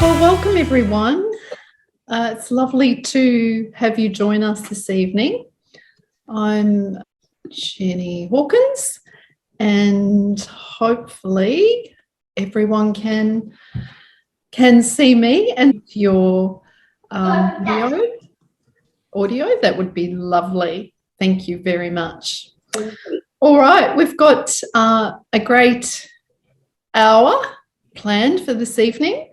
Well, welcome everyone. It's lovely to have you join us this evening. I'm Jenny Hawkins, and hopefully everyone can see me and your audio. That would be lovely. Thank you very much. All right, we've got a great hour planned for this evening.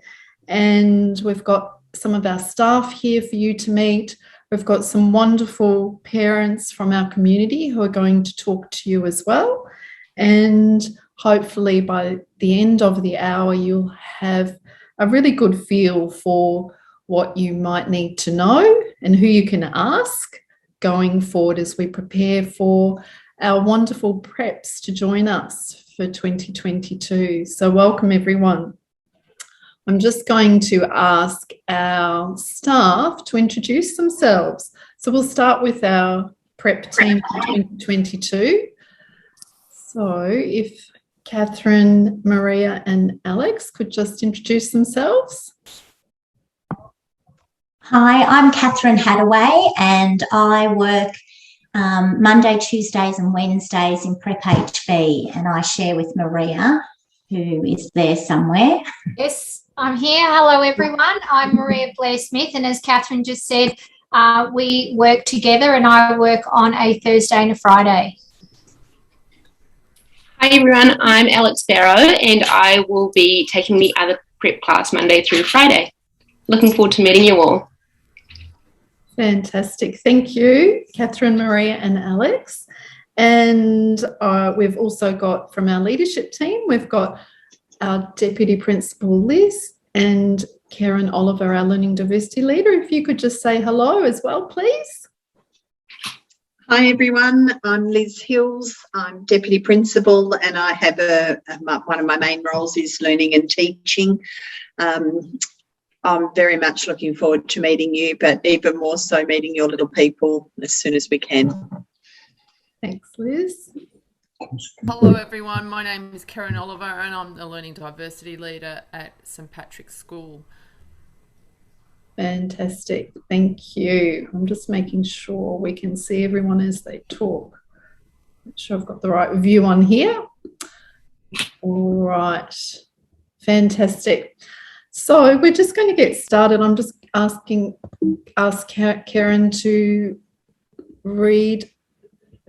And we've got some of our staff here for you to meet. We've got some wonderful parents from our community who are going to talk to you as well. And hopefully by the end of the hour, you'll have a really good feel for what you might need to know and who you can ask going forward as we prepare for our wonderful preps to join us for 2022. So welcome everyone. I'm just going to ask our staff to introduce themselves. So we'll start with our prep team for 2022. So if Catherine, Maria and Alex could just introduce themselves. Hi, I'm Catherine Hadaway and I work Monday, Tuesdays and Wednesdays in Prep HB, and I share with Maria, who is there somewhere. Yes, I'm here. Hello, everyone. I'm Maria Blair-Smith, and as Catherine just said, we work together, and I work on a Thursday and a Friday. Hi, everyone. I'm Alex Barrow, and I will be taking the other prep class Monday through Friday. Looking forward to meeting you all. Fantastic. Thank you, Catherine, Maria and Alex. And we've also got from our leadership team, we've got our Deputy Principal Liz and Karen Oliver, our Learning Diversity Leader. If you could just say hello as well, please. Hi everyone, I'm Liz Hills. I'm Deputy Principal and I have one of my main roles is learning and teaching. I'm very much looking forward to meeting you, but even more so meeting your little people as soon as we can. Thanks, Liz. Hello everyone, my name is Karen Oliver and I'm the Learning Diversity Leader at St Patrick's School. Fantastic, thank you. I'm just making sure we can see everyone as they talk. Make sure I've got the right view on here. All right, fantastic. So we're just going to get started. I'm just ask Karen to read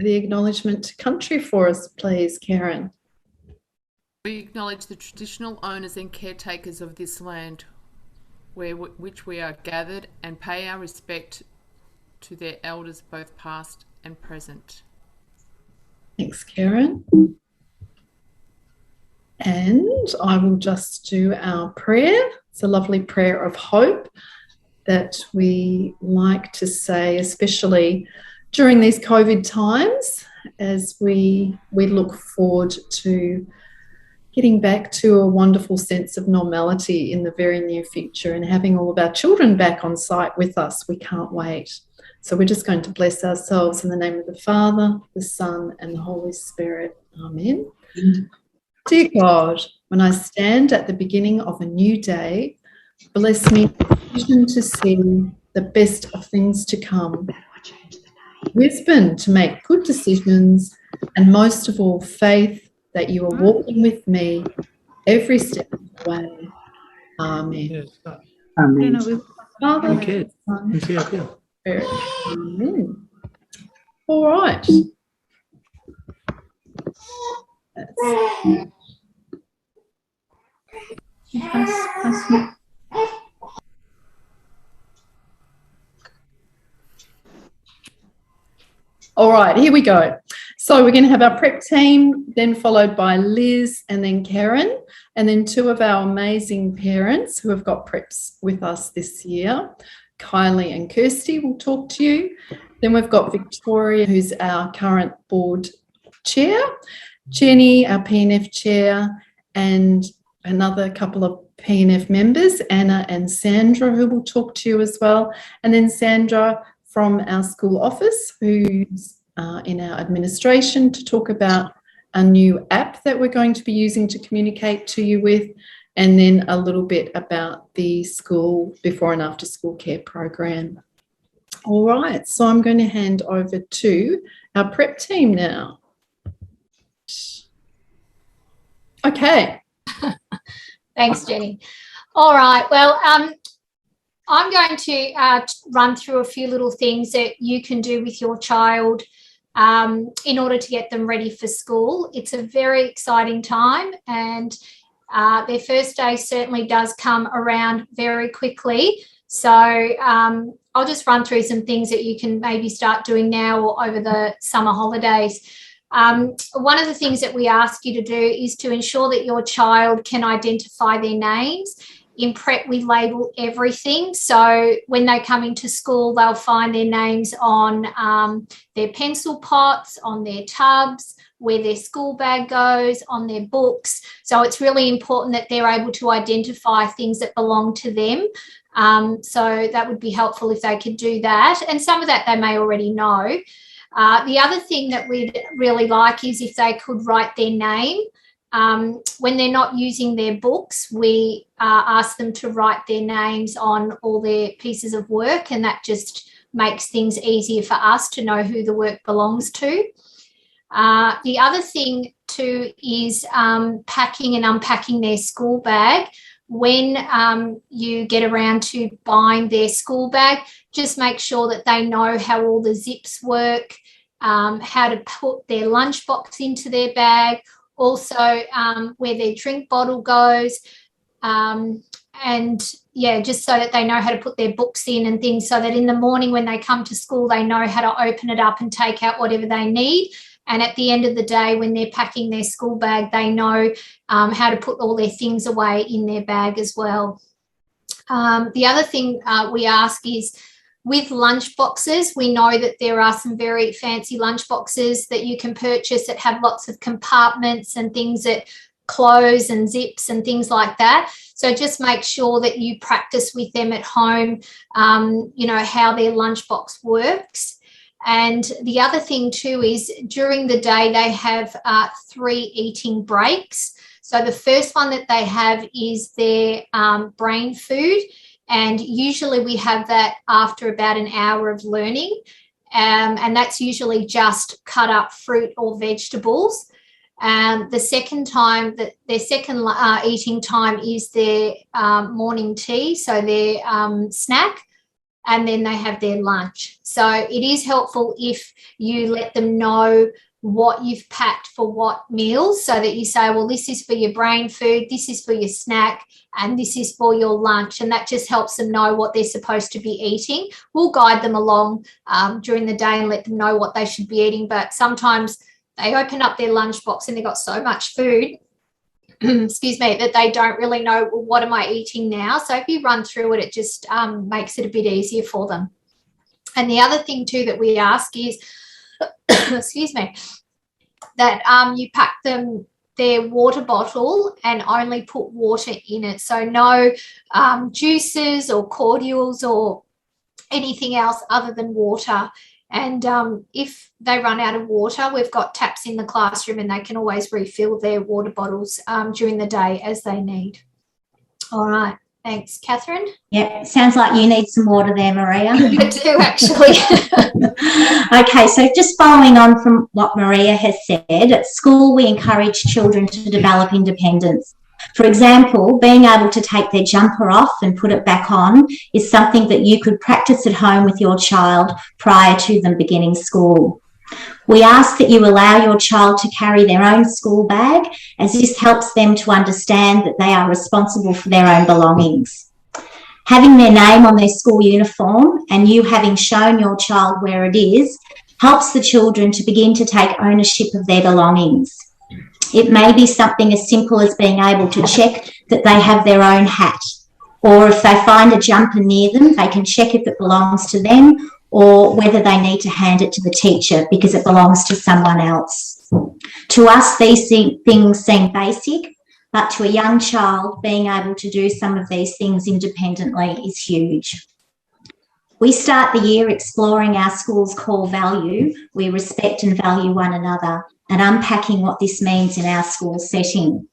the acknowledgement to country for us, please, Karen. We acknowledge the traditional owners and caretakers of this land which we are gathered and pay our respect to their elders, both past and present. Thanks, Karen. And I will just do our prayer. It's a lovely prayer of hope that we like to say, especially during these COVID times, as we look forward to getting back to a wonderful sense of normality in the very near future and having all of our children back on site with us. We can't wait. So we're just going to bless ourselves in the name of the Father, the Son, and the Holy Spirit. Amen. Dear God, when I stand at the beginning of a new day, bless me with vision to see the best of things to come, wisdom to make good decisions, and most of all, faith that you are walking with me every step of the way. Amen. Amen. Father, Okay. Son, Spirit. Amen. All right. All right, here we go. So we're going to have our prep team, then followed by Liz and then Karen, and then two of our amazing parents who have got preps with us this year. Kylie and Kirsty will talk to you. Then we've got Victoria, who's our current board chair, Jenny, our PNF chair, and another couple of PNF members, Anna and Sandra, who will talk to you as well. And then Sandra from our school office, who's in our administration, to talk about a new app that we're going to be using to communicate to you with. and then a little bit about the school before and after school care program. All right, so I'm going to hand over to our prep team now. Okay. Thanks, Jenny. All right, well, I'm going to run through a few little things that you can do with your child in order to get them ready for school. It's a very exciting time, and their first day certainly does come around very quickly. So I'll just run through some things that you can maybe start doing now or over the summer holidays. One of the things that we ask you to do is to ensure that your child can identify their names. In prep, we label everything. So when they come into school, they'll find their names on their pencil pots, on their tubs, where their school bag goes, on their books. So it's really important that they're able to identify things that belong to them. So that would be helpful if they could do that. And some of that they may already know. The other thing that we'd really like is if they could write their name. When they're not using their books, we ask them to write their names on all their pieces of work, and that just makes things easier for us to know who the work belongs to. The other thing too is packing and unpacking their school bag. When you get around to buying their school bag, just make sure that they know how all the zips work, how to put their lunchbox into their bag, also where their drink bottle goes, and yeah, just so that they know how to put their books in and things, so that in the morning when they come to school, they know how to open it up and take out whatever they need. And at the end of the day, when they're packing their school bag, they know how to put all their things away in their bag as well. The other thing we ask is, with lunch boxes, we know that there are some very fancy lunch boxes that you can purchase that have lots of compartments and things that close and zips and things like that. So just make sure that you practice with them at home, you know, how their lunchbox works. And the other thing too is during the day they have 3 eating breaks. So the first one that they have is their brain food. And usually we have that after about an hour of learning. And that's usually just cut up fruit or vegetables. The second time, their second eating time is their morning tea, so their snack, and then they have their lunch. So it is helpful if you let them know what you've packed for what meals, so that you say, well, this is for your brain food, this is for your snack, and this is for your lunch. And that just helps them know what they're supposed to be eating. We'll guide them along during the day and let them know what they should be eating. But sometimes they open up their lunchbox and they've got so much food, excuse me, that they don't really know, well, what am I eating now? So if you run through it, it just makes it a bit easier for them. And the other thing too that we ask is, excuse me, that you pack them their water bottle and only put water in it. So no juices or cordials or anything else other than water. And if they run out of water, we've got taps in the classroom and they can always refill their water bottles during the day as they need. All right. Thanks, Catherine. Yeah, sounds like you need some water there, Maria. I do, actually. Okay, so just following on from what Maria has said, at school we encourage children to develop independence. For example, being able to take their jumper off and put it back on is something that you could practice at home with your child prior to them beginning school. We ask that you allow your child to carry their own school bag, as this helps them to understand that they are responsible for their own belongings. Having their name on their school uniform and you having shown your child where it is helps the children to begin to take ownership of their belongings. It may be something as simple as being able to check that they have their own hat, or if they find a jumper near them, they can check if it belongs to them or whether they need to hand it to the teacher because it belongs to someone else. To us, these things seem basic, but to a young child, being able to do some of these things independently is huge. We start the year exploring our school's core value, we respect and value one another, and unpacking what this means in our school setting.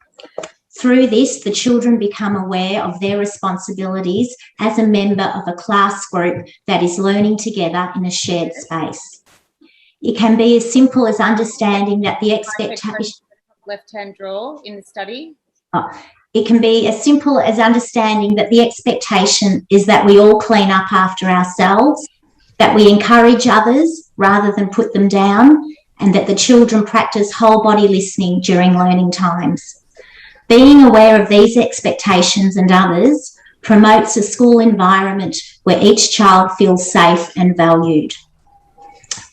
Through this, the children become aware of their responsibilities as a member of a class group that is learning together in a shared space. It can be as simple as understanding that the expectation... Left-hand drawer in the study. It can be as simple as understanding that the expectation is that we all clean up after ourselves, that we encourage others rather than put them down, and that the children practice whole body listening during learning times. Being aware of these expectations and others promotes a school environment where each child feels safe and valued.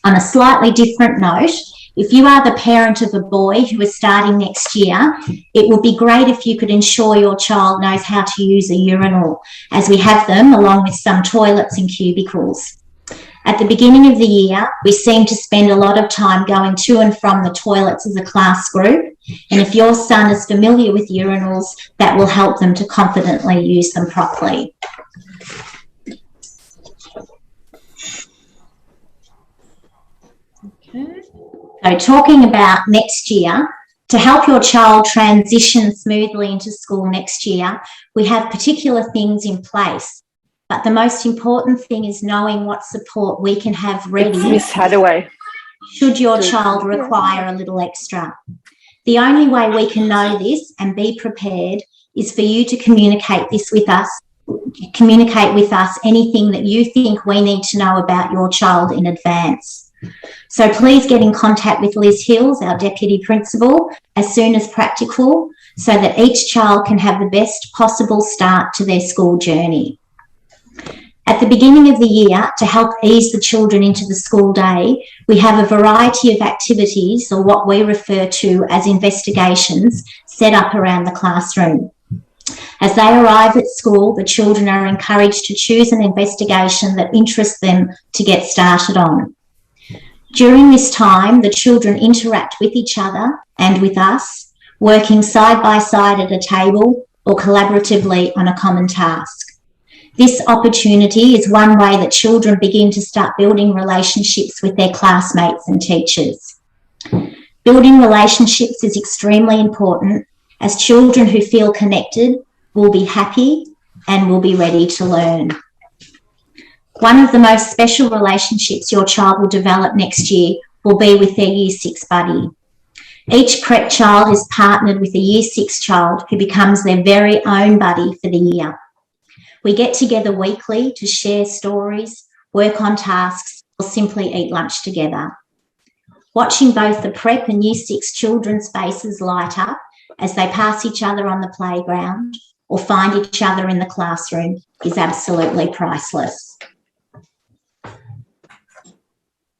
On a slightly different note, if you are the parent of a boy who is starting next year, it would be great if you could ensure your child knows how to use a urinal, as we have them along with some toilets and cubicles. At the beginning of the year, we seem to spend a lot of time going to and from the toilets as a class group, and if your son is familiar with urinals, that will help them to confidently use them properly. So talking about next year, to help your child transition smoothly into school next year, we have particular things in place. But the most important thing is knowing what support we can have ready. Miss Hadaway. Should your child require a little extra. The only way we can know this and be prepared is for you to communicate with us anything that you think we need to know about your child in advance. So please get in contact with Liz Hills, our Deputy Principal, as soon as practical, so that each child can have the best possible start to their school journey. At the beginning of the year, to help ease the children into the school day, we have a variety of activities, or what we refer to as investigations, set up around the classroom. As they arrive at school, the children are encouraged to choose an investigation that interests them to get started on. During this time, the children interact with each other and with us, working side by side at a table or collaboratively on a common task. This opportunity is one way that children begin to start building relationships with their classmates and teachers. Building relationships is extremely important, as children who feel connected will be happy and will be ready to learn. One of the most special relationships your child will develop next year will be with their Year 6 buddy. Each prep child is partnered with a Year 6 child who becomes their very own buddy for the year. We get together weekly to share stories, work on tasks, or simply eat lunch together. Watching both the prep and Year 6 children's faces light up as they pass each other on the playground or find each other in the classroom is absolutely priceless.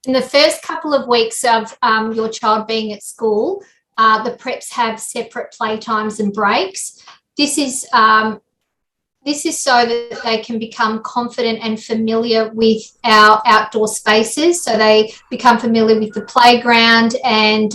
In the first couple of weeks of your child being at school, the preps have separate playtimes and breaks. This is so that they can become confident and familiar with our outdoor spaces. So they become familiar with the playground and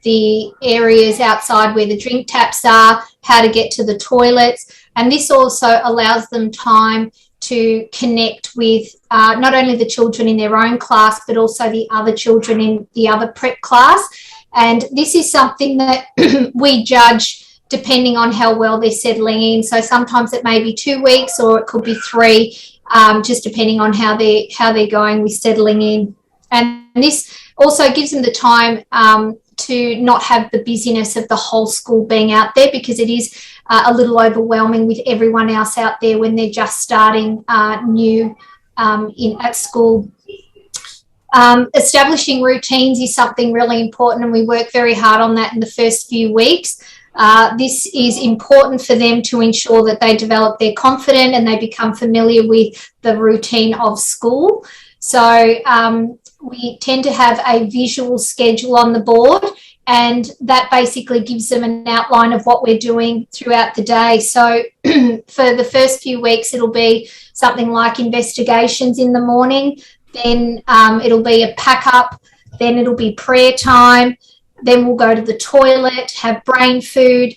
the areas outside where the drink taps are, how to get to the toilets. And this also allows them time to connect with not only the children in their own class, but also the other children in the other prep class. And this is something that we judge depending on how well they're settling in. So sometimes it may be 2 weeks or it could be 3, just depending on how they're going with settling in. And this also gives them the time to not have the busyness of the whole school being out there, because it is a little overwhelming with everyone else out there when they're just starting new at school. Establishing routines is something really important, and we work very hard on that in the first few weeks. This is important for them to ensure that they develop their confidence and they become familiar with the routine of school. So we tend to have a visual schedule on the board, and that basically gives them an outline of what we're doing throughout the day. So for the first few weeks, it'll be something like investigations in the morning, then it'll be a pack up, then it'll be prayer time, then we'll go to the toilet, have brain food.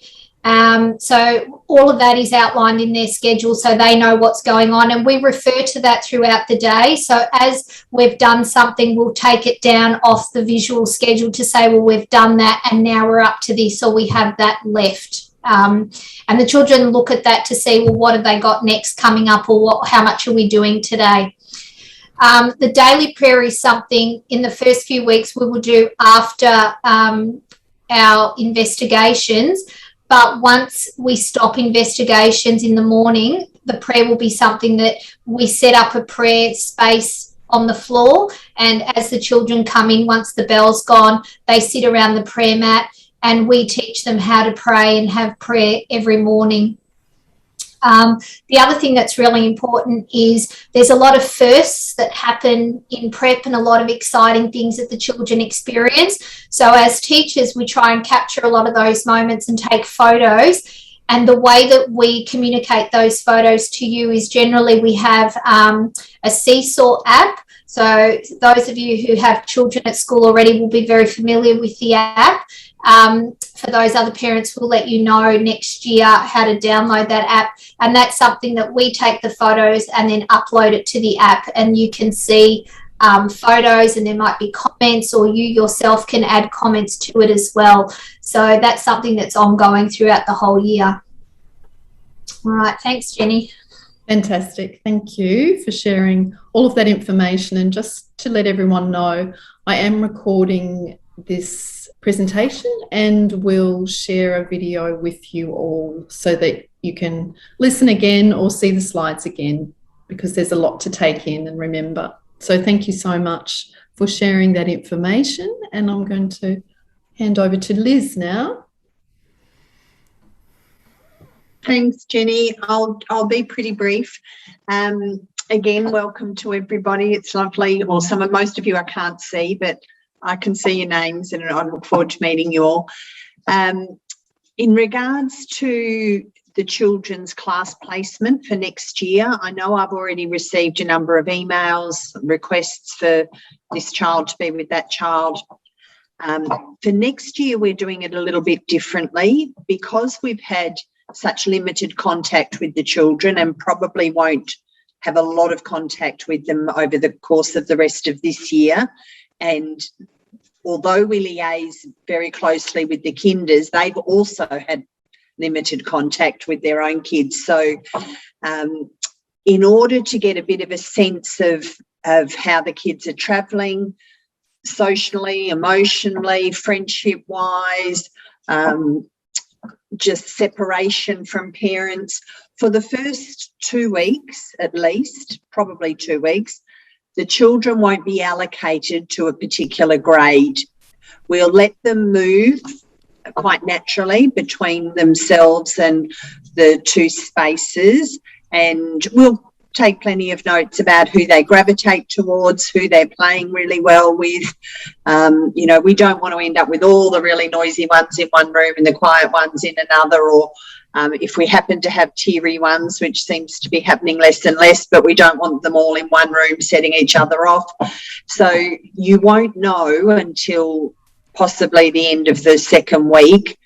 So all of that is outlined in their schedule so they know what's going on, and we refer to that throughout the day. So as we've done something, we'll take it down off the visual schedule to say, well, we've done that and now we're up to this, or we have that left. And the children look at that to see, well, what have they got next coming up, or how much are we doing today? The daily prayer is something in the first few weeks we will do after our investigations. But once we stop investigations in the morning, the prayer will be something that we set up a prayer space on the floor. And as the children come in, once the bell's gone, they sit around the prayer mat and we teach them how to pray and have prayer every morning. The other thing that's really important is there's a lot of firsts that happen in prep and a lot of exciting things that the children experience. So as teachers, we try and capture a lot of those moments and take photos. And the way that we communicate those photos to you is generally we have a Seesaw app. So those of you who have children at school already will be very familiar with the app. For those other parents, we'll let you know next year how to download that app. And that's something that we take the photos and then upload it to the app, and you can see photos, and there might be comments, or you yourself can add comments to it as well. So that's something that's ongoing throughout the whole year. All right, thanks, Jenny. Fantastic. Thank you for sharing all of that information. And just to let everyone know, I am recording this presentation and will share a video with you all so that you can listen again or see the slides again, because there's a lot to take in and remember. So thank you so much for sharing that information, and I'm going to hand over to Liz now. Thanks, Jenny. I'll be pretty brief. Again, welcome to everybody. It's lovely. Well, most of you I can't see, but I can see your names, and I look forward to meeting you all. In regards to the children's class placement for next year, I know I've already received a number of emails, requests for this child to be with that child. For next year, we're doing it a little bit differently because we've had such limited contact with the children and probably won't have a lot of contact with them over the course of the rest of this year. And although we liaise very closely with the kinders, they've also had limited contact with their own kids. So in order to get a bit of a sense of how the kids are travelling socially, emotionally, friendship-wise, just separation from parents, for the first 2 weeks at least, probably 2 weeks, the children won't be allocated to a particular grade. We'll let them move quite naturally between themselves and the two spaces, and we'll take plenty of notes about who they gravitate towards, who they're playing really well with. You know, we don't want to end up with all the really noisy ones in one room and the quiet ones in another, or if we happen to have teary ones, which seems to be happening less and less, but we don't want them all in one room setting each other off. So you won't know until possibly the end of the second week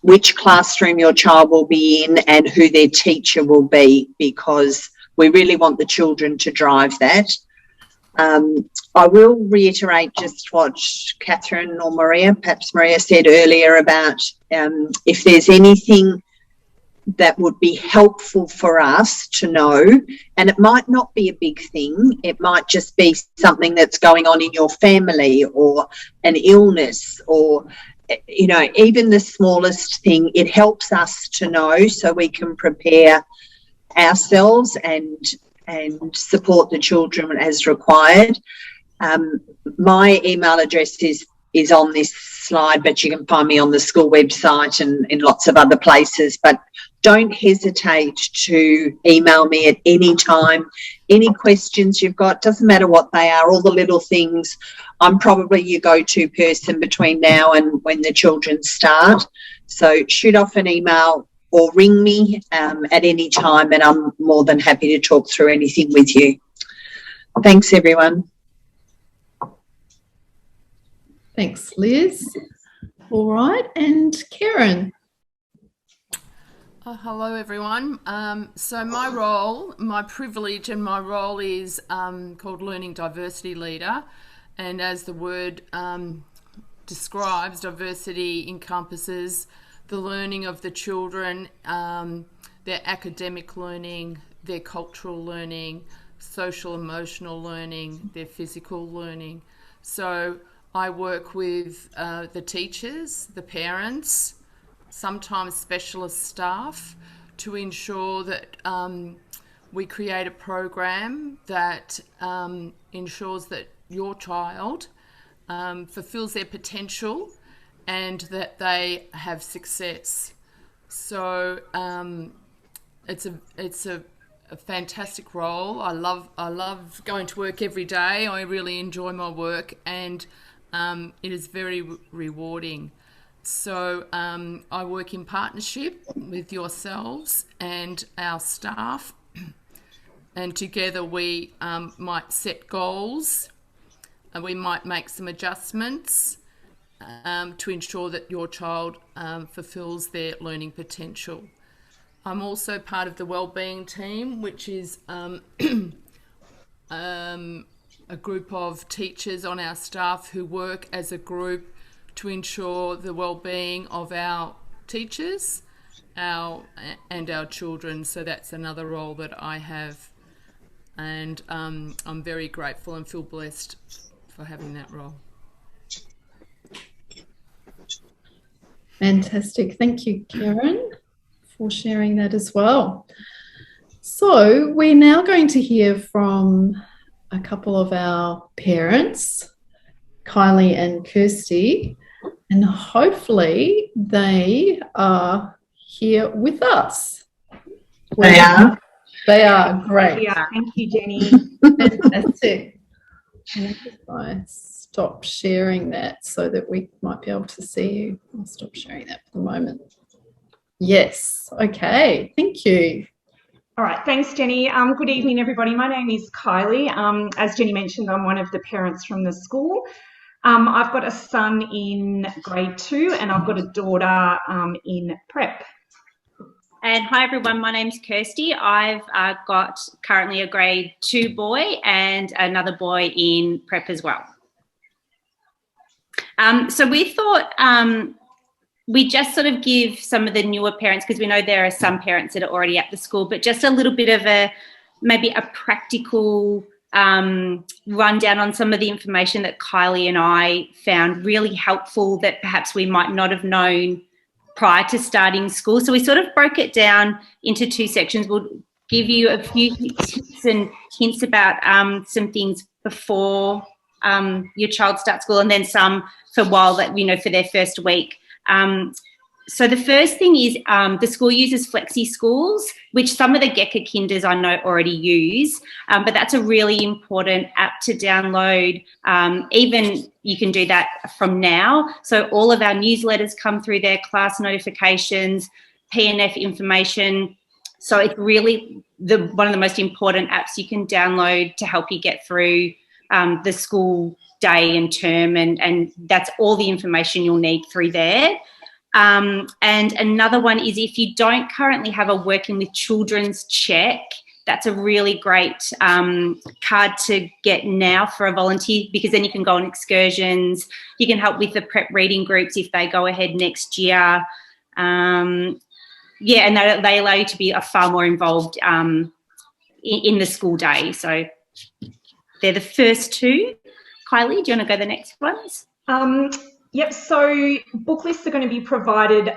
which classroom your child will be in and who their teacher will be, because we really want the children to drive that. I will reiterate just what Catherine or Maria, perhaps Maria, said earlier about if there's anything that would be helpful for us to know, and it might not be a big thing, it might just be something that's going on in your family or an illness, or, you know, even the smallest thing, it helps us to know so we can prepare ourselves and support the children as required. My email address is on this slide, but you can find me on the school website and in lots of other places. But don't hesitate to email me at any time. Any questions you've got, doesn't matter what they are, all the little things. I'm probably your go-to person between now and when the children start. So shoot off an email or ring me at any time, and I'm more than happy to talk through anything with you. Thanks, everyone. Thanks, Liz. All right, and Karen. Hello, everyone. So my privilege and my role is called Learning Diversity Leader. And as the word describes, diversity encompasses the learning of the children, their academic learning, their cultural learning, social emotional learning, their physical learning. So I work with the teachers, the parents, sometimes specialist staff, to ensure that we create a program that ensures that your child fulfills their potential and that they have success. So it's a fantastic role. I love going to work every day. I really enjoy my work, and it is very rewarding. So I work in partnership with yourselves and our staff, and together we might set goals, and we might make some adjustments to ensure that your child fulfills their learning potential. I'm also part of the wellbeing team, which is a group of teachers on our staff who work as a group to ensure the well-being of our teachers and our children. So that's another role that I have, and I'm very grateful and feel blessed for having that role. Fantastic. Thank you, Karen, for sharing that as well. So we're now going to hear from a couple of our parents, Kylie and Kirsty, and hopefully they are here with us. They are. They are great. Yeah, thank you, Jenny. Fantastic. And if I stop sharing that so that we might be able to see you. I'll stop sharing that for the moment. Yes. Okay. Thank you. All right. Thanks, Jenny. Good evening, everybody. My name is Kylie. As Jenny mentioned, I'm one of the parents from the school. I've got a son in grade 2 and I've got a daughter in prep. And hi, everyone. My name's Kirsty. I've got currently a grade 2 boy and another boy in prep as well. So we thought we just sort of give some of the newer parents, because we know there are some parents that are already at the school, but just a little bit of maybe a practical rundown on some of the information that Kylie and I found really helpful that perhaps we might not have known prior to starting school. So we sort of broke it down into 2 sections. We'll give you a few tips and hints about some things before your child starts school, and then some for while that, for their first week. So the first thing is the school uses Flexi Schools, which some of the Gecko Kinders I know already use, but that's a really important app to download. Even you can do that from now. So all of our newsletters come through there, class notifications, PNF information. So it's really one of the most important apps you can download to help you get through the school day and term, and that's all the information you'll need through there. And another one is if you don't currently have a Working with Children's check, that's a really great card to get now for a volunteer, because then you can go on excursions. You can help with the prep reading groups if they go ahead next year. And they allow you to be far more involved in the school day. So they're the first 2. Kylie, do you want to go the next ones? Yep, so book lists are going to be provided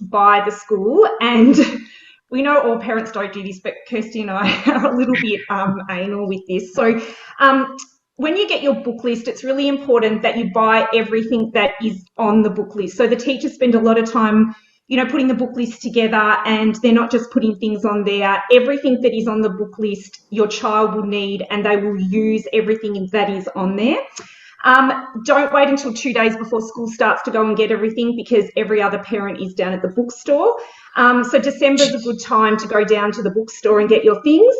by the school, and we know all parents don't do this, but Kirsty and I are a little bit anal with this. So when you get your book list, it's really important that you buy everything that is on the book list. So the teachers spend a lot of time, putting the book list together, and they're not just putting things on there. Everything that is on the book list, your child will need, and they will use everything that is on there. Don't wait until 2 days before school starts to go and get everything, because every other parent is down at the bookstore. So December is a good time to go down to the bookstore and get your things.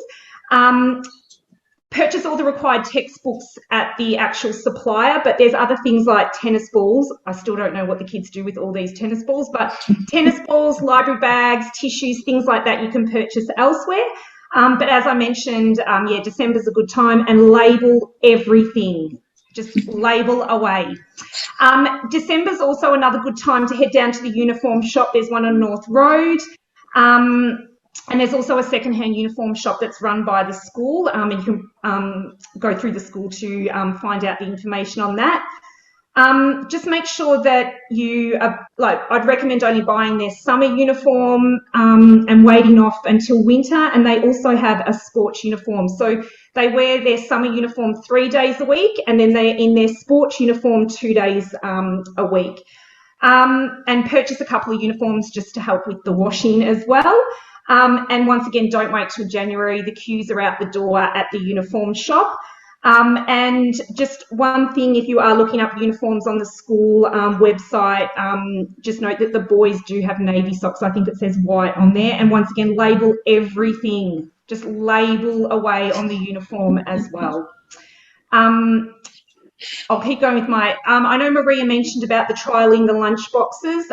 Purchase all the required textbooks at the actual supplier, but there's other things like tennis balls. I still don't know what the kids do with all these tennis balls, but tennis balls, library bags, tissues, things like that you can purchase elsewhere. But as I mentioned, December's a good time, and label everything. Just label away. December's also another good time to head down to the uniform shop. There's one on North Road. And there's also a second-hand uniform shop that's run by the school, and you can go through the school to find out the information on that. Just make sure that you are, I'd recommend only buying their summer uniform and waiting off until winter. And they also have a sports uniform. So they wear their summer uniform 3 days a week, and then they're in their sports uniform 2 days a week. And purchase a couple of uniforms just to help with the washing as well. And once again, don't wait till January. The queues are out the door at the uniform shop. And just one thing, if you are looking up uniforms on the school website, just note that the boys do have navy socks. I think it says white on there. And once again, label everything. Just label away on the uniform as well. I'll keep going with my, I know Maria mentioned about the trialling the lunch boxes.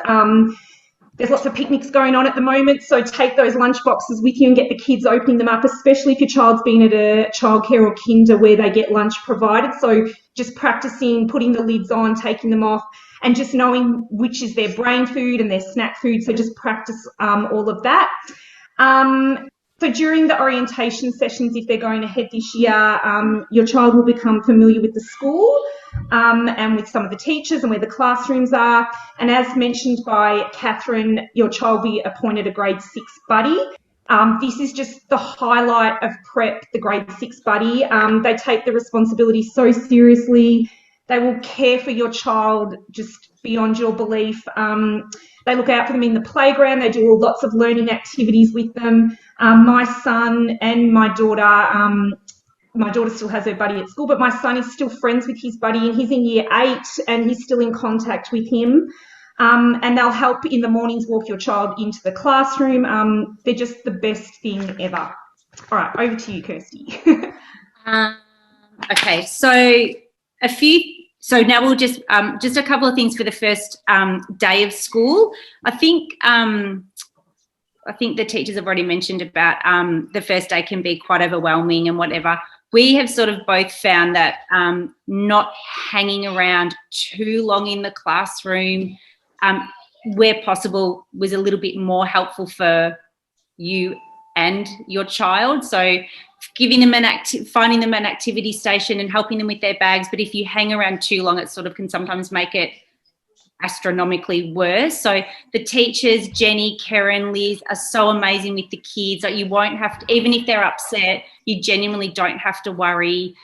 There's lots of picnics going on at the moment, so take those lunch boxes with you and get the kids opening them up, especially if your child's been at a childcare or kinder where they get lunch provided. So just practicing putting the lids on, taking them off, and just knowing which is their brain food and their snack food. So just practice all of that. So during the orientation sessions, if they're going ahead this year, your child will become familiar with the school and with some of the teachers and where the classrooms are. And as mentioned by Catherine, your child will be appointed a grade 6 buddy. This is just the highlight of prep, the grade 6 buddy. They take the responsibility so seriously. They will care for your child just beyond your belief. They look out for them in the playground. They do lots of learning activities with them. My son and my daughter still has her buddy at school, but my son is still friends with his buddy, and he's in year 8 and he's still in contact with him. And they'll help in the mornings walk your child into the classroom. They're just the best thing ever. All right, over to you, Kirsty. Okay, so now we'll just a couple of things for the first day of school. I think the teachers have already mentioned about the first day can be quite overwhelming and whatever. We have sort of both found that not hanging around too long in the classroom, where possible, was a little bit more helpful for you and your child. So giving them finding them an activity station and helping them with their bags. But if you hang around too long, it sort of can sometimes make it astronomically worse. So the teachers, Jenny, Karen, Liz, are so amazing with the kids. Like, you won't have to, even if they're upset, you genuinely don't have to worry.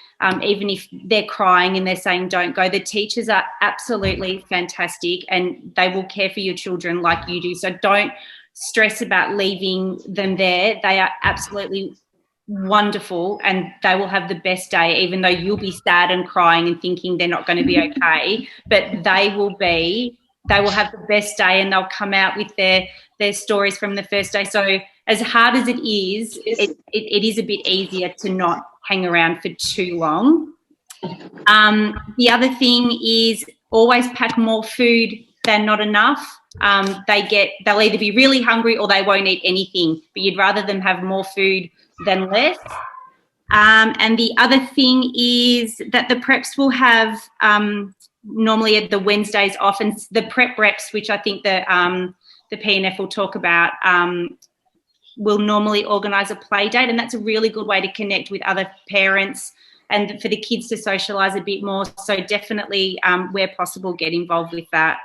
Even if they're crying and they're saying don't go, the teachers are absolutely fantastic and they will care for your children like you do. So don't stress about leaving them there. They are absolutely wonderful and they will have the best day, even though you'll be sad and crying and thinking they're not going to be okay, but they will have the best day and they'll come out with their stories from the first day. So as hard as it is, it is a bit easier to not hang around for too long. The other thing is always pack more food than not enough. They'll either be really hungry or they won't eat anything, but you'd rather them have more food than less. And the other thing is that the preps will have normally at the Wednesdays off, and the prep reps, which I think the PNF will talk about, will normally organise a play date, and that's a really good way to connect with other parents and for the kids to socialise a bit more. So definitely, where possible, get involved with that.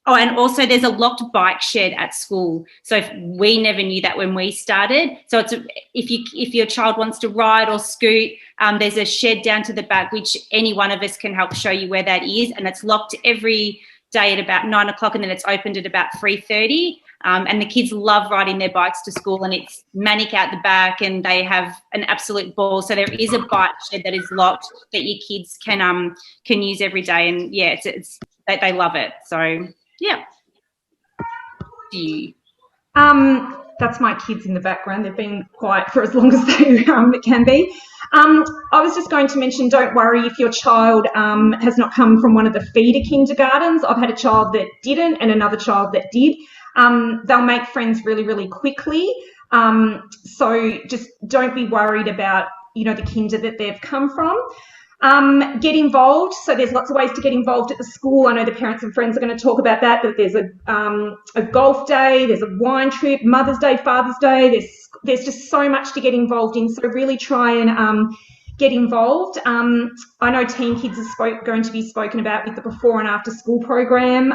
Oh, and also there's a locked bike shed at school. So we never knew that when we started. So if your child wants to ride or scoot, there's a shed down to the back, which any one of us can help show you where that is. And it's locked every day at about 9 o'clock, and then it's opened at about 3:30. And the kids love riding their bikes to school, and it's manic out the back and they have an absolute ball. So there is a bike shed that is locked that your kids can use every day. And yeah, they love it. So yeah. That's my kids in the background. They've been quiet for as long as they can be. I was just going to mention, don't worry if your child has not come from one of the feeder kindergartens. I've had a child that didn't and another child that did. They'll make friends really, really quickly. So just don't be worried about, the kinder that they've come from. Get involved. So there's lots of ways to get involved at the school. I know the parents and friends are going to talk about that, but there's a golf day, there's a wine trip, Mother's Day, Father's Day. There's just so much to get involved in. So really try and get involved. I know Teen Kids is going to be spoken about with the before and after school program.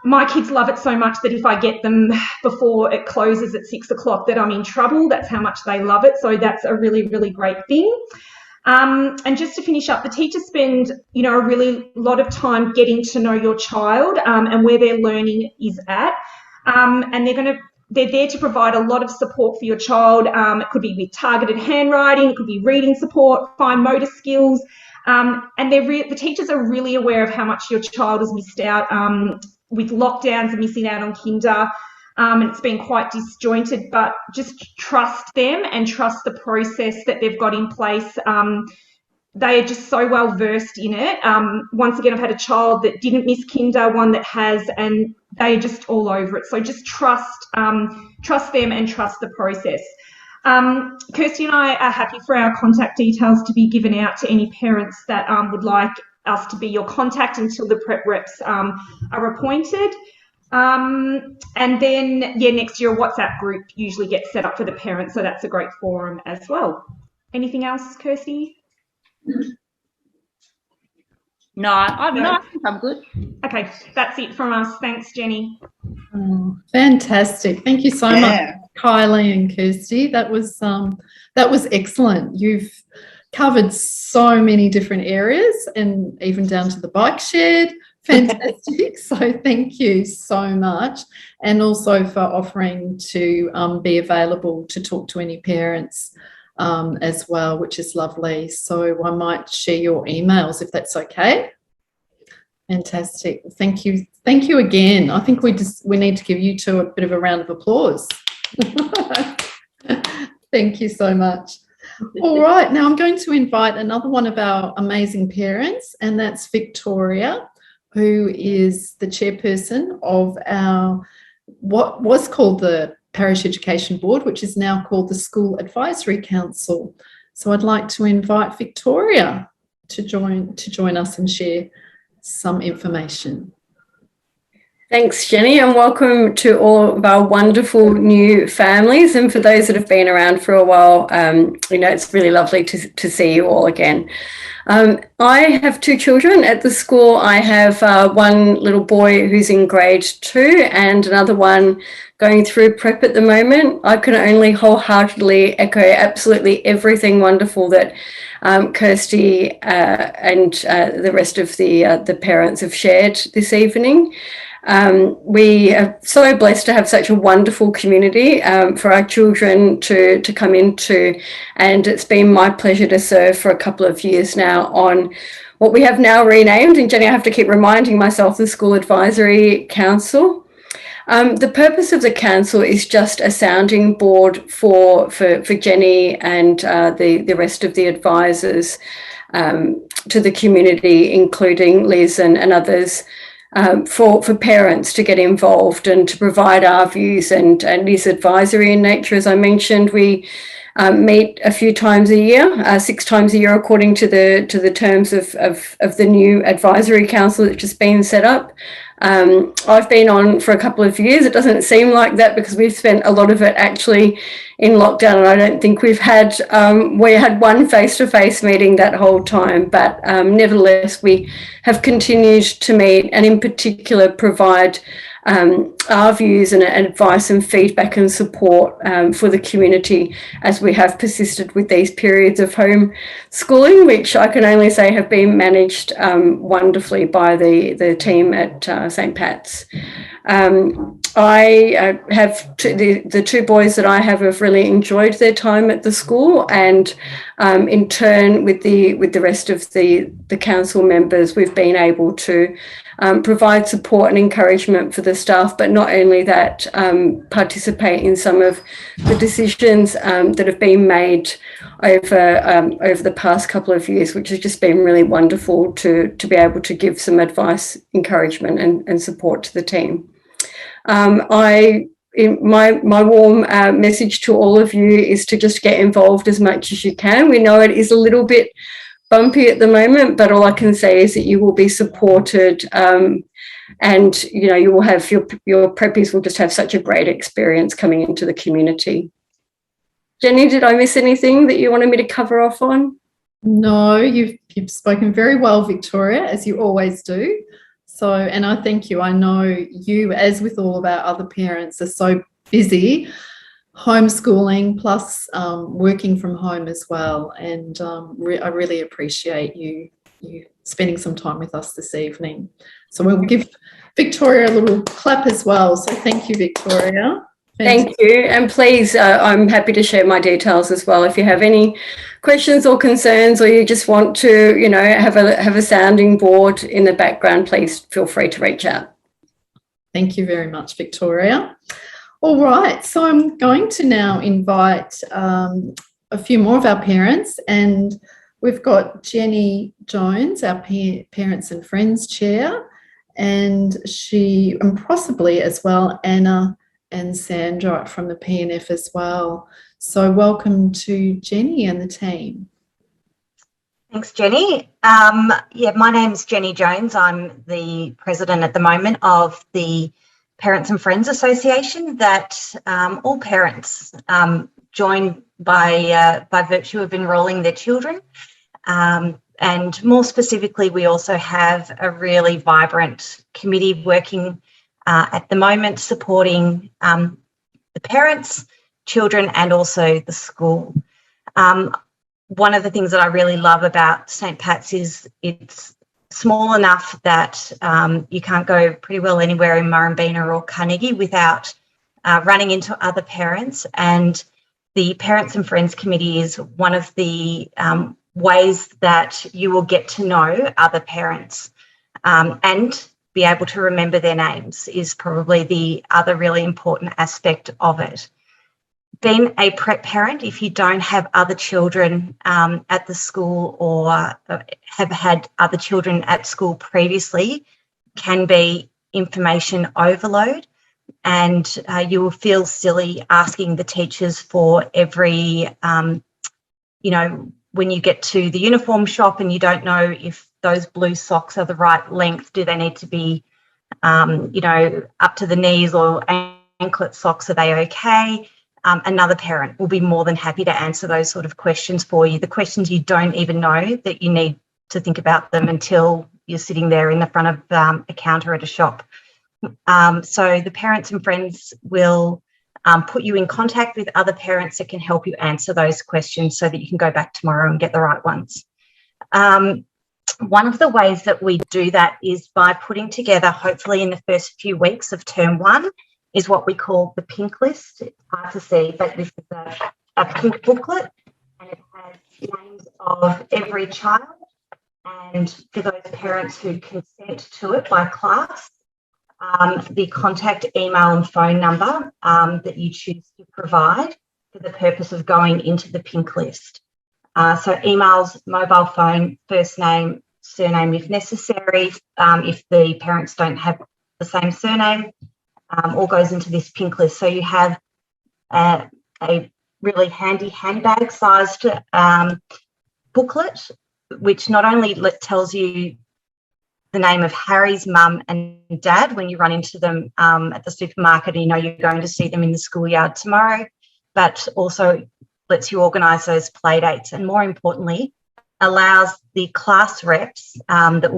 My kids love it so much that if I get them before it closes at 6 o'clock, that I'm in trouble. That's how much they love it. So that's a really, really great thing. And just to finish up, the teachers spend, a really lot of time getting to know your child and where their learning is at. And they're there to provide a lot of support for your child. It could be with targeted handwriting, it could be reading support, fine motor skills. And the teachers are really aware of how much your child has missed out with lockdowns and missing out on kinder. And it's been quite disjointed, but just trust them and trust the process that they've got in place. They are just so well versed in it. Once again, I've had a child that didn't miss kinder, one that has, and they're just all over it. So just trust them and trust the process. Kirsty and I are happy for our contact details to be given out to any parents that would like us to be your contact until the prep reps are appointed. And then, next year a WhatsApp group usually gets set up for the parents, so that's a great forum as well. Anything else, Kirsty? No, I think I'm good. Okay, that's it from us. Thanks, Jenny. Oh, fantastic. Thank you so much, Kylie and Kirsty. That was excellent. You've covered so many different areas and even down to the bike shed. Fantastic. So thank you so much, and also for offering to be available to talk to any parents as well, which is lovely. So I might share your emails if that's okay. Fantastic. Thank you. Thank you again. I think we need to give you two a bit of a round of applause. Thank you so much. All right. Now I'm going to invite another one of our amazing parents, and that's Victoria, who is the chairperson of what was called the Parish Education Board, which is now called the School Advisory Council. So I'd like to invite Victoria to join us and share some information. Thanks, Jenny, and welcome to all of our wonderful new families. And for those that have been around for a while, it's really lovely to see you all again. I have two children at the school. I have one little boy who's in grade 2 and another one going through prep at the moment. I can only wholeheartedly echo absolutely everything wonderful that Kirsty and the rest of the parents have shared this evening. We are so blessed to have such a wonderful community for our children to come into, and it's been my pleasure to serve for a couple of years now on what we have now renamed, and Jenny, I have to keep reminding myself, the School Advisory Council. The purpose of the council is just a sounding board for Jenny and the rest of the advisors to the community, including Liz and others, for parents to get involved and to provide our views, and is advisory in nature. As I mentioned, we meet a few times a year, 6 times a year, according to the terms of the new advisory council that's just been set up. I've been on for a couple of years. It doesn't seem like that because we've spent a lot of it actually in lockdown, and I don't think we had one face-to-face meeting that whole time, but nevertheless we have continued to meet, and in particular provide our views and advice and feedback and support for the community as we have persisted with these periods of home schooling, which I can only say have been managed wonderfully by the team at St. Pat's. I have the two boys that I have really enjoyed their time at the school, and in turn with the rest of the council members, we've been able to provide support and encouragement for the staff, but not only that, participate in some of the decisions that have been made over the past couple of years, which has just been really wonderful to be able to give some advice, encouragement and support to the team. My warm message to all of you is to just get involved as much as you can. We know it is a little bit bumpy at the moment, but all I can say is that you will be supported, and you will have your preppies will just have such a great experience coming into the community. Jenny, did I miss anything that you wanted me to cover off on? No, you've spoken very well, Victoria, as you always do. So, and I thank you. I know you, as with all of our other parents, are so busy homeschooling plus working from home as well. And I really appreciate you spending some time with us this evening. So we'll give Victoria a little clap as well. So thank you, Victoria. Thank you. And please, I'm happy to share my details as well. If you have any questions or concerns, or you just want to, have a sounding board in the background, please feel free to reach out. Thank you very much, Victoria. All right, so I'm going to now invite a few more of our parents, and we've got Jenny Jones, our Parents and Friends Chair, and possibly as well Anna and Sandra from the PNF as well. So welcome to Jenny and the team. Thanks, Jenny. My name's Jenny Jones. I'm the president at the moment of the Parents and Friends Association that all parents join by virtue of enrolling their children. And more specifically, we also have a really vibrant committee working at the moment supporting the parents, children, and also the school. One of the things that I really love about St. Pat's is it's small enough that you can't go pretty well anywhere in Murrumbeena or Carnegie without running into other parents. And the Parents and Friends Committee is one of the ways that you will get to know other parents and be able to remember their names is probably the other really important aspect of it. Being a prep parent, if you don't have other children at the school or have had other children at school previously, can be information overload, and you will feel silly asking the teachers for every, when you get to the uniform shop and you don't know if those blue socks are the right length, do they need to be, up to the knees, or anklet socks, are they okay? Another parent will be more than happy to answer those sort of questions for you, the questions you don't even know that you need to think about them until you're sitting there in the front of a counter at a shop. So the Parents and Friends will put you in contact with other parents that can help you answer those questions so that you can go back tomorrow and get the right ones. One of the ways that we do that is by putting together, hopefully in the first few weeks of term one, is what we call the pink list. It's hard to see, but this is a pink booklet, and it has names of every child, and for those parents who consent to it by class, the contact email and phone number that you choose to provide for the purpose of going into the pink list. So emails, mobile phone, first name, surname if necessary. If the parents don't have the same surname, all goes into this pink list. So you have a really handy handbag sized booklet, which not only tells you the name of Harry's mum and dad when you run into them at the supermarket and you know you're going to see them in the schoolyard tomorrow, but also lets you organise those play dates, and more importantly, allows the class reps that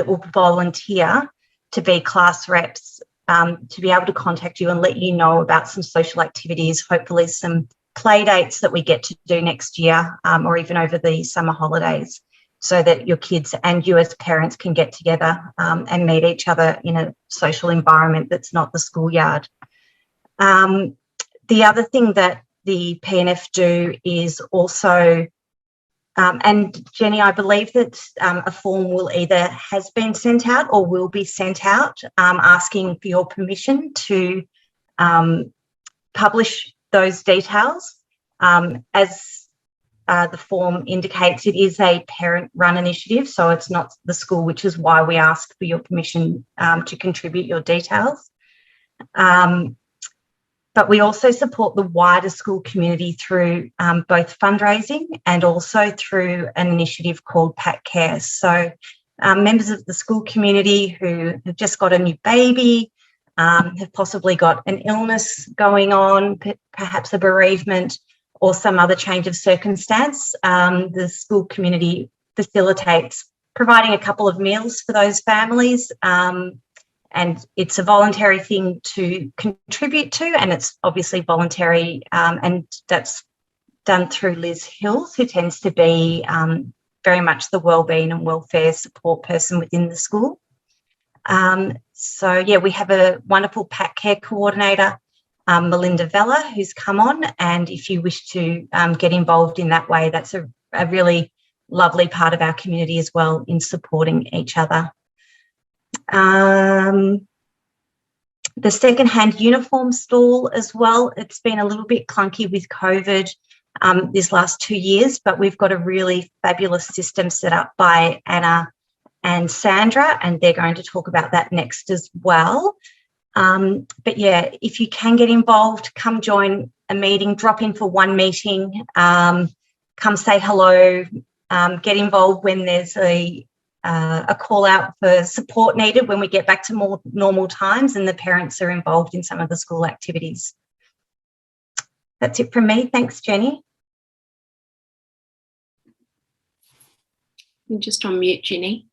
will volunteer to be class reps to be able to contact you and let you know about some social activities, hopefully some play dates that we get to do next year or even over the summer holidays, so that your kids and you as parents can get together and meet each other in a social environment that's not the schoolyard. The other thing that the PNF do is also, and Jenny, I believe that a form will either has been sent out or will be sent out asking for your permission to publish those details. As the form indicates, it is a parent-run initiative, so it's not the school, which is why we ask for your permission to contribute your details. But we also support the wider school community through both fundraising and also through an initiative called Pat Cares. So members of the school community who have just got a new baby, have possibly got an illness going on, perhaps a bereavement or some other change of circumstance, the school community facilitates providing a couple of meals for those families. And it's a voluntary thing to contribute to, and it's obviously voluntary, and that's done through Liz Hills, who tends to be very much the wellbeing and welfare support person within the school. So, yeah, we have a wonderful Pat Care coordinator, Melinda Vella, who's come on, and if you wish to get involved in that way, that's a really lovely part of our community as well in supporting each other. The second-hand uniform stall as well, it's been a little bit clunky with COVID this last 2 years, but we've got a really fabulous system set up by Anna and Sandra, and they're going to talk about that next as well. But yeah, if you can get involved, come join a meeting, drop in for one meeting, come say hello, get involved when there's a call out for support needed when we get back to more normal times and the parents are involved in some of the school activities. That's it from me. Thanks, Jenny. You're just on mute, Jenny.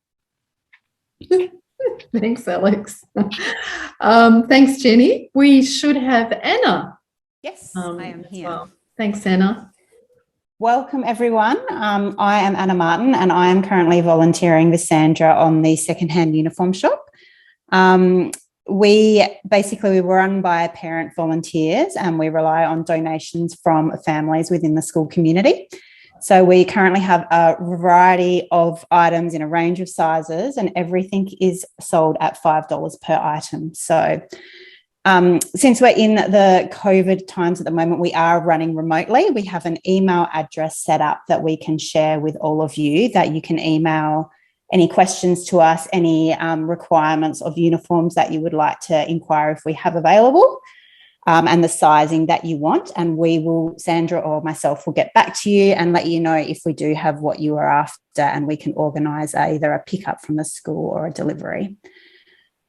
Thanks, Alex. Thanks, Jenny. We should have Anna. Yes, I am here. Well. Thanks, Anna. Welcome, everyone. I am Anna Martin, and I am currently volunteering with Sandra on the secondhand uniform shop. We run by parent volunteers, and we rely on donations from families within the school community. So we currently have a variety of items in a range of sizes, and everything is sold at $5 per item. So since we're in the COVID times at the moment, we are running remotely. We have an email address set up that we can share with all of you, that you can email any questions to us, any requirements of uniforms that you would like to inquire if we have available, and the sizing that you want. And we will, Sandra or myself will get back to you and let you know if we do have what you are after, and we can organise either a pickup from the school or a delivery.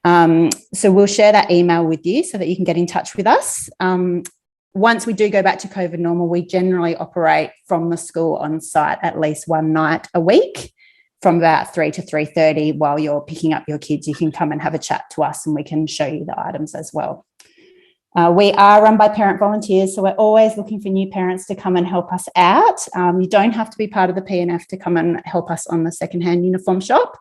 So we'll share that email with you so that you can get in touch with us. Once we do go back to COVID normal, we generally operate from the school on site at least one night a week from about 3 to 3:30. While you're picking up your kids, you can come and have a chat to us and we can show you the items as well. We are run by parent volunteers, so we're always looking for new parents to come and help us out. You don't have to be part of the PNF to come and help us on the secondhand uniform shop,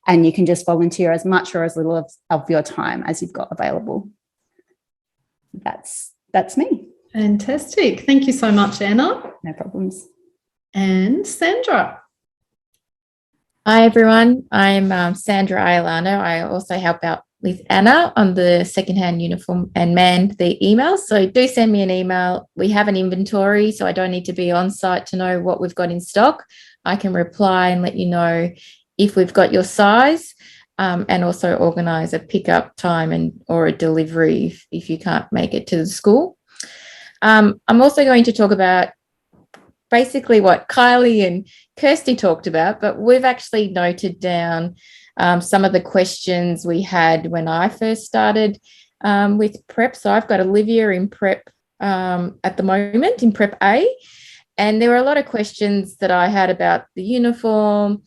and you can just volunteer as much or as little of your time as you've got available. That's me. Fantastic. Thank you so much, Anna. No problems. And Sandra. Hi, everyone. I'm Sandra Ayalano. I also help out with Anna on the secondhand uniform and man the emails. So do send me an email. We have an inventory, so I don't need to be on site to know what we've got in stock. I can reply and let you know if we've got your size, and also organise a pickup time or a delivery if you can't make it to the school. I'm also going to talk about basically what Kylie and Kirsty talked about, but we've actually noted down some of the questions we had when I first started with prep. So I've got Olivia in prep at the moment, in prep A, and there were a lot of questions that I had about the uniform,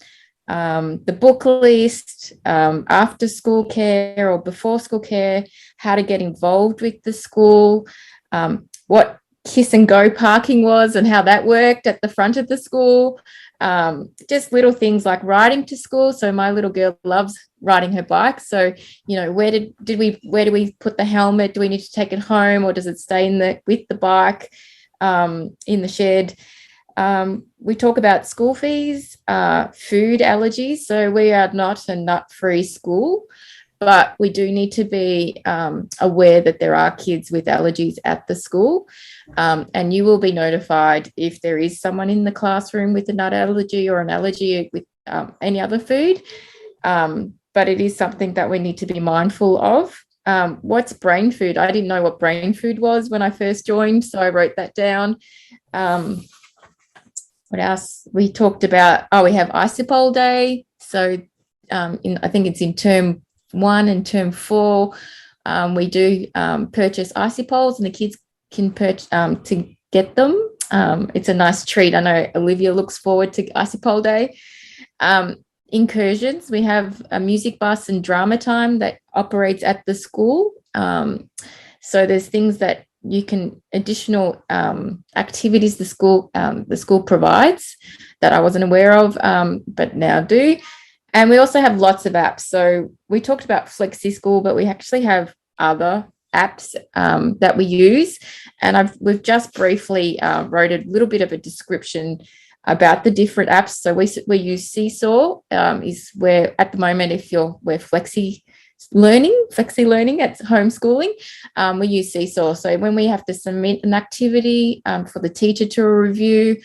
the book list, after school care or before school care, how to get involved with the school, what kiss and go parking was and how that worked at the front of the school, just little things like riding to school. So my little girl loves riding her bike. So, you know, where do we put the helmet? Do we need to take it home, or does it stay with the bike in the shed? We talk about school fees, food allergies. So we are not a nut-free school, but we do need to be aware that there are kids with allergies at the school, and you will be notified if there is someone in the classroom with a nut allergy or an allergy with any other food. But it is something that we need to be mindful of. what's brain food? I didn't know what brain food was when I first joined, so I wrote that down. What else? We talked about, we have ISIPOL Day. So I think it's in term 1 and term 4. We do purchase ISIPOLs, and the kids can purchase to get them. It's a nice treat. I know Olivia looks forward to ISIPOL Day. Incursions, we have a music bus and drama time that operates at the school. So there's things that you can, additional activities the school provides that I wasn't aware of, but now do. And we also have lots of apps. So we talked about Flexi School, but we actually have other apps that we use. And we've just briefly wrote a little bit of a description about the different apps. So we use Seesaw, is where at the moment, we're flexi learning at homeschooling, we use Seesaw. So when we have to submit an activity for the teacher to review,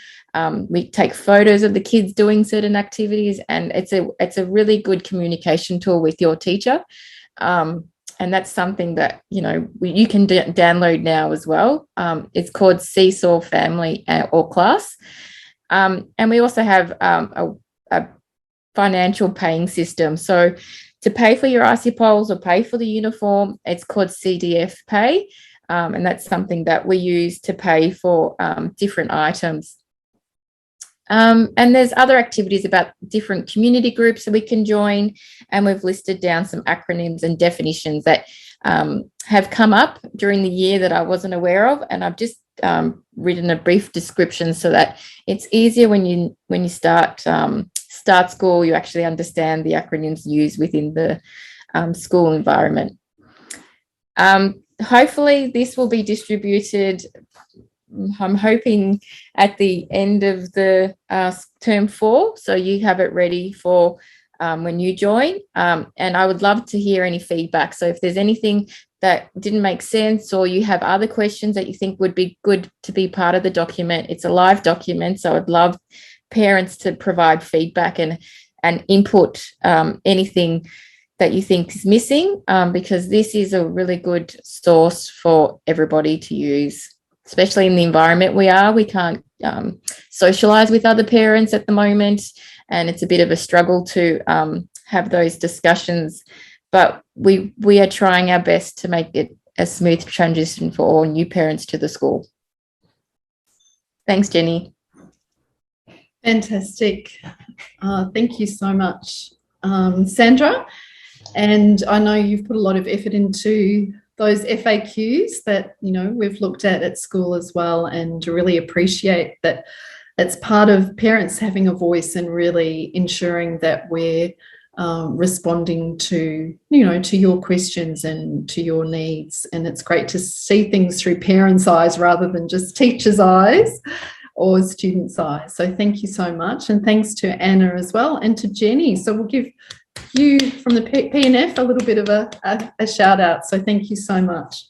we take photos of the kids doing certain activities, and it's a really good communication tool with your teacher. And that's something that, you can download now as well. It's called Seesaw Family or Class. And we also have a financial paying system. So to pay for your ISIPOLs or pay for the uniform, it's called CDF Pay. And that's something that we use to pay for different items. And there's other activities about different community groups that we can join. And we've listed down some acronyms and definitions that have come up during the year that I wasn't aware of. And I've just written a brief description so that it's easier when you start school, you actually understand the acronyms used within the school environment. Hopefully this will be distributed, I'm hoping, at the end of the term 4, so you have it ready for when you join. And I would love to hear any feedback. So if there's anything that didn't make sense, or you have other questions that you think would be good to be part of the document, it's a live document, so I'd love parents to provide feedback and input anything that you think is missing, because this is a really good source for everybody to use, especially in the environment we are. We can't socialise with other parents at the moment, and it's a bit of a struggle to have those discussions. But we are trying our best to make it a smooth transition for all new parents to the school. Thanks, Jenny. Fantastic. Thank you so much, Sandra. And I know you've put a lot of effort into those FAQs that, we've looked at school as well, and really appreciate that it's part of parents having a voice and really ensuring that we're responding to your questions and to your needs. And it's great to see things through parents' eyes rather than just teachers' eyes or students' eyes. So thank you so much. And thanks to Anna as well, and to Jenny. So we'll give you from the PNF a little bit of a shout out. So thank you so much.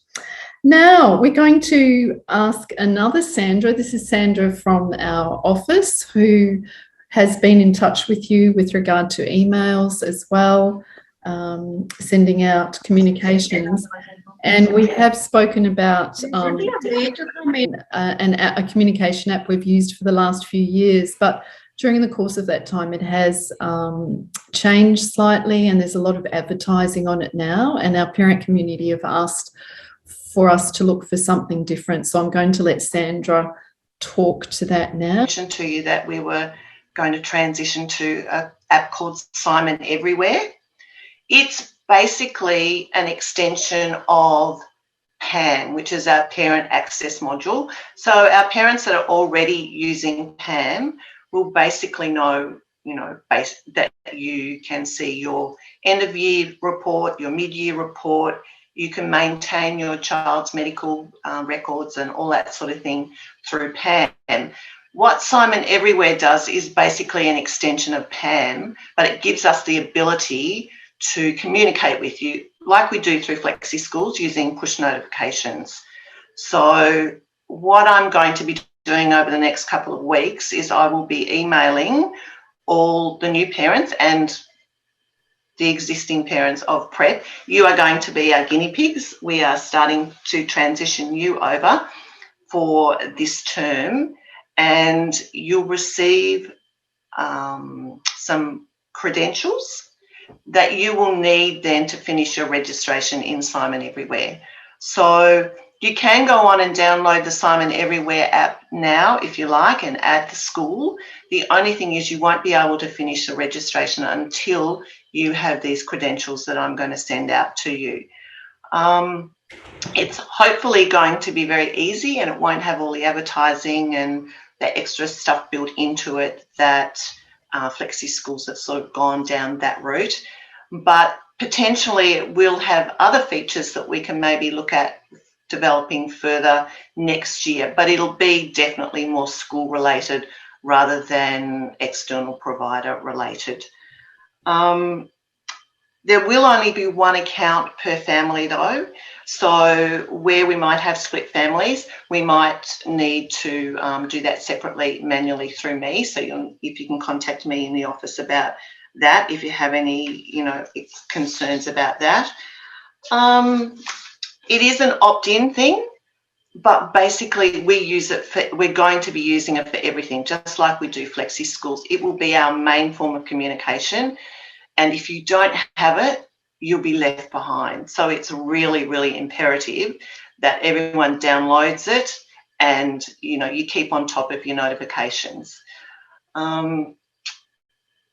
Now we're going to ask another Sandra. This is Sandra from our office, who has been in touch with you with regard to emails as well, sending out communications. And we have spoken about a communication app we've used for the last few years, but during the course of that time it has changed slightly, and there's a lot of advertising on it now, and our parent community have asked for us to look for something different. So I'm going to let Sandra talk to that now. I mentioned to you that we were going to transition to an app called Simon Everywhere. It's basically an extension of PAM, which is our Parent Access Module. So our parents that are already using PAM will basically know, that you can see your end of year report, your mid-year report. You can maintain your child's medical records and all that sort of thing through PAM. What Simon Everywhere does is basically an extension of PAM, but it gives us the ability to communicate with you like we do through Flexi Schools using push notifications. So what I'm going to be doing over the next couple of weeks is I will be emailing all the new parents and the existing parents of prep, you are going to be our guinea pigs. We are starting to transition you over for this term, and you'll receive some credentials that you will need then to finish your registration in Simon Everywhere. So you can go on and download the Simon Everywhere app now if you like and add the school. The only thing is you won't be able to finish the registration until you have these credentials that I'm going to send out to you. It's hopefully going to be very easy, and it won't have all the advertising and the extra stuff built into it that Flexi Schools have sort of gone down that route. But potentially it will have other features that we can maybe look at developing further next year, but it'll be definitely more school related rather than external provider related. There will only be one account per family though, so where we might have split families, we might need to do that separately manually through me. So if you can contact me in the office about that, if you have any, concerns about that. It is an opt-in thing, but basically we're going to be using it for everything, just like we do Flexi Schools. It will be our main form of communication. And if you don't have it, you'll be left behind. So it's really, really imperative that everyone downloads it and, you keep on top of your notifications. We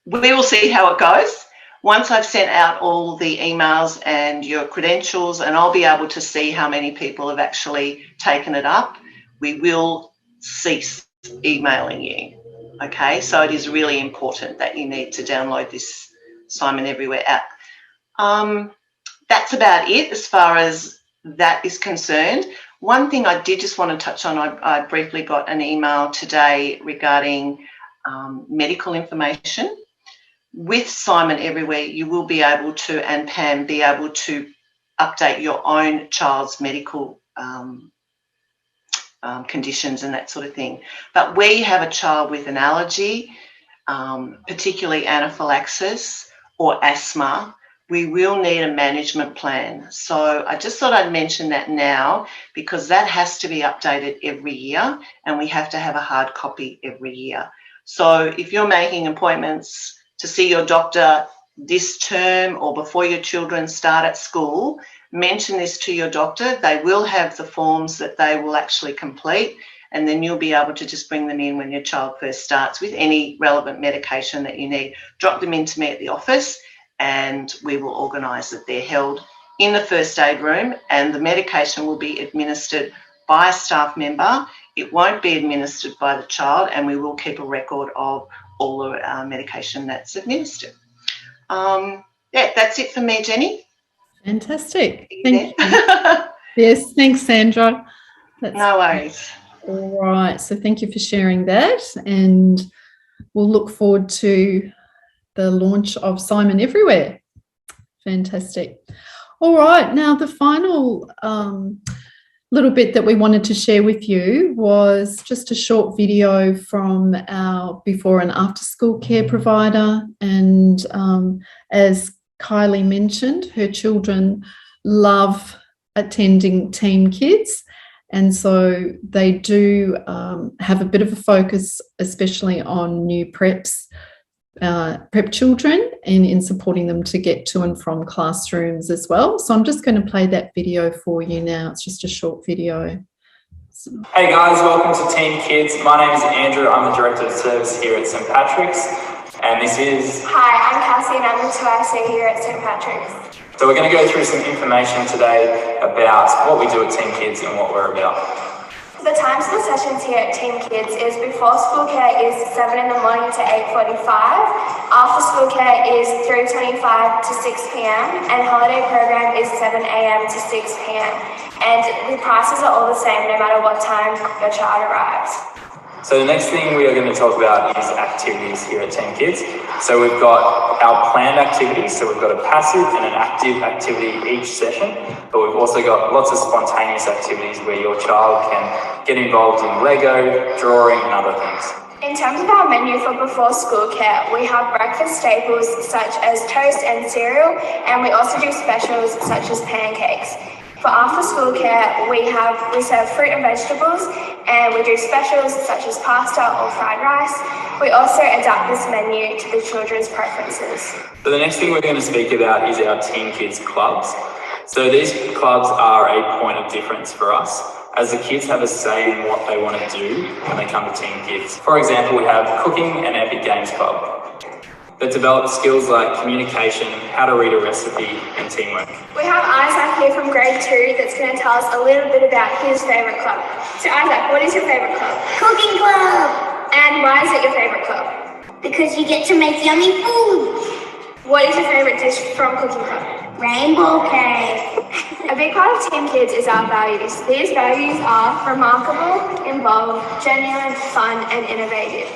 will see how it goes. Once I've sent out all the emails and your credentials, and I'll be able to see how many people have actually taken it up, we will cease emailing you. Okay, so it is really important that you need to download this Simon Everywhere app. That's about it as far as that is concerned. One thing I did just want to touch on, I briefly got an email today regarding medical information. With Simon Everywhere, you will be able to, and Pam, be able to update your own child's medical conditions and that sort of thing. But where you have a child with an allergy, particularly anaphylaxis or asthma, we will need a management plan. So I just thought I'd mention that now because that has to be updated every year and we have to have a hard copy every year. So if you're making appointments to see your doctor this term or before your children start at school, mention this to your doctor. They will have the forms that they will actually complete, and then you'll be able to just bring them in when your child first starts with any relevant medication that you need. Drop them into me at the office and we will organise that they're held in the first aid room, and the medication will be administered by a staff member. It won't be administered by the child, and we will keep a record of all the medication that's administered. That's it for me, Jenny. Fantastic. Thank you. Yes, thanks, Sandra. No worries. All right. So thank you for sharing that, and we'll look forward to the launch of Simon Everywhere. Fantastic. All right. Now, the final little bit that we wanted to share with you was just a short video from our before and after school care provider. And as Kylie mentioned, her children love attending Team Kids. And so they do have a bit of a focus, especially on new prep children and in supporting them to get to and from classrooms as well. So I'm just going to play that video for you now. It's just a short video. Hey guys, welcome to Team Kids. My name is Andrew. I'm the Director of Service here at St Patrick's. And this is... Hi, I'm Cassie and I'm the 2IC here at St Patrick's. So we're going to go through some information today about what we do at Team Kids and what we're about. The times of the sessions here at Team Kids is before school care is 7 in the morning to 8:45, after school care is 3:25 to 6 p.m, and holiday program is 7 a.m. to 6 p.m. And the prices are all the same no matter what time your child arrives. So the next thing we are going to talk about is activities here at Team Kids. So we've got our planned activities. So we've got a passive and an active activity each session, but we've also got lots of spontaneous activities where your child can get involved in Lego, drawing and other things. In terms of our menu for before school care, we have breakfast staples such as toast and cereal, and we also do specials such as pancakes. For after school care, we serve fruit and vegetables, and we do specials such as pasta or fried rice. We also adapt this menu to the children's preferences. So the next thing we're going to speak about is our Teen Kids clubs. So these clubs are a point of difference for us, as the kids have a say in what they want to do when they come to Teen Kids. For example, we have Cooking and Epic Games Club that develops skills like communication, how to read a recipe, and teamwork. We have Isaac here from grade 2 that's going to tell us a little bit about his favourite club. So Isaac, what is your favourite club? Cooking club! And why is it your favourite club? Because you get to make yummy food. What is your favourite dish from Cooking Club? Rainbow cake. A big part of Teen Kids is our values. These values are remarkable, involved, genuine, fun, and innovative.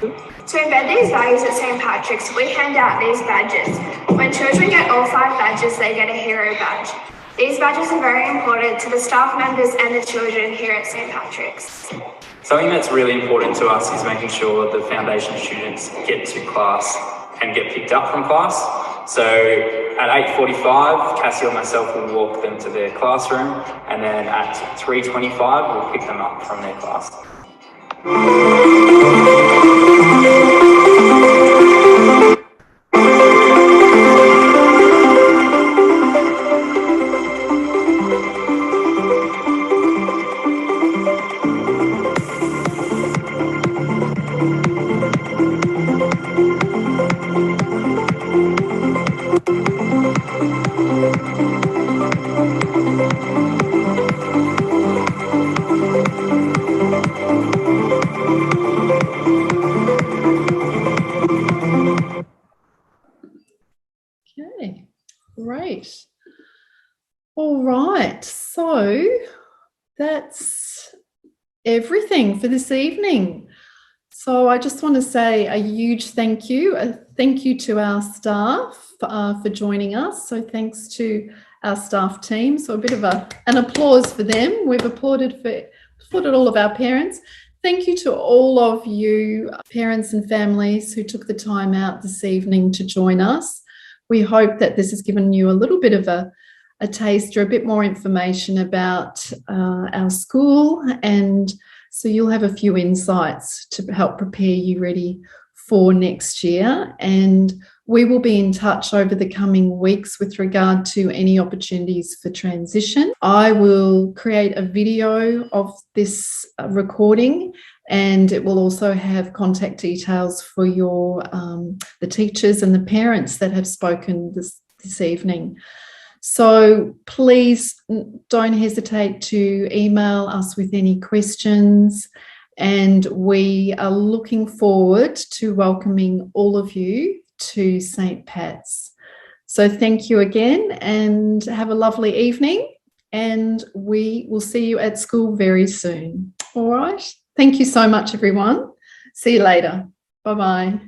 To embed these values at St. Patrick's, we hand out these badges. When children get all 5 badges, they get a hero badge. These badges are very important to the staff members and the children here at St. Patrick's. Something that's really important to us is making sure the foundation students get to class and get picked up from class. So at 8:45, Cassie or myself will walk them to their classroom, and then at 3:25, we'll pick them up from their class. Okay, great. All right, so that's everything for this evening. So I just want to say a huge thank you. A thank you to our staff for joining us. So thanks to our staff team. So a bit of an applause for them. We've applauded all of our parents. Thank you to all of you parents and families who took the time out this evening to join us. We hope that this has given you a little bit of a taste or a bit more information about our school, and so you'll have a few insights to help prepare you ready for next year. And we will be in touch over the coming weeks with regard to any opportunities for transition. I will create a video of this recording, and it will also have contact details for your the teachers and the parents that have spoken this evening. So please don't hesitate to email us with any questions, and we are looking forward to welcoming all of you to St. Pat's. So thank you again, and have a lovely evening, and we will see you at school very soon. All right. Thank you so much, everyone. See you later. Bye-bye.